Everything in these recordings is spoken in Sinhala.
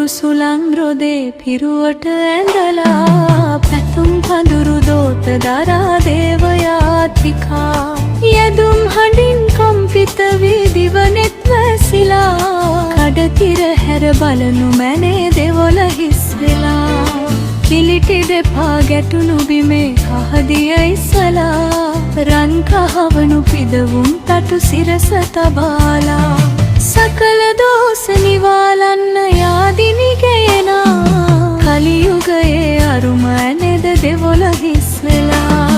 කපුරු සුළං රොදේ පිරුවට ඇඳලා පැතුම් පඳුරු දෝත දරා දේවයාත්‍රිකා යදුම් හඬින් කම්පිත වී දිවනෙත් වැසිලා කඩතිර හැර බලනු මැනේ දෙවොල හිස් වෙලා කිලිටි දෙපා ගැටුණු බිමේ කහදිය ඉස්සලා රන් කහවණු පිදවුම් තටු සිරස තබාලා සකල දෝෂ නිවාලන්න යාදිනි ගයනා කලියුගයේ අරුම ඇනෙද දෙවොල හිස් වෙලා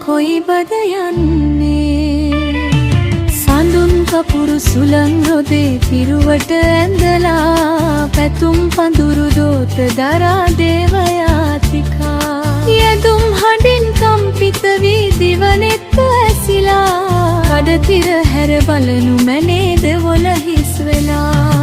කොයිබද යන්නේ සඳුන් කපුරු සුළං රොදේ පිරුවට ඇඳලා පැතුම් පඳුරු දෝත දරා දේවයාත්‍රිකා යදුම් හඬින් කම්පිත වී දිවනෙත් ඇසිලා කඩතිර හැර බලනු මැනේ දෙවොල හිස් වෙලා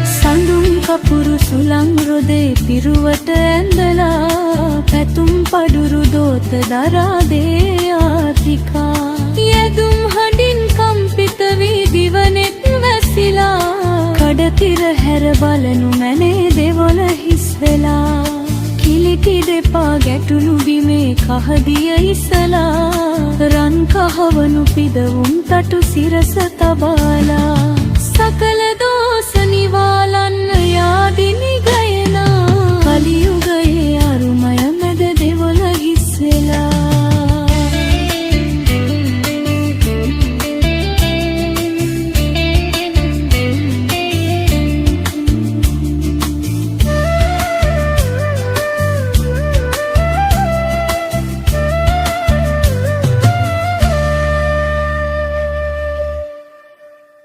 සඳුන් කපුරු සුළං රොදේ පිරුවට ඇඳලා පැතුම් පඩුරු දෝත දරා දේයාත්‍රිකා යදුම් හඬින් කම්පිත වී දිවනෙත් වැසිලා කඩතිර හැර බලනු මැනේ දෙවොල හිස් වෙලා කිලිටි දෙපා ගැටුණු බිමේ කහදිය ඉස්සලා රන් කහවණු පිදවුම් තටු සිරස තබාලා සකල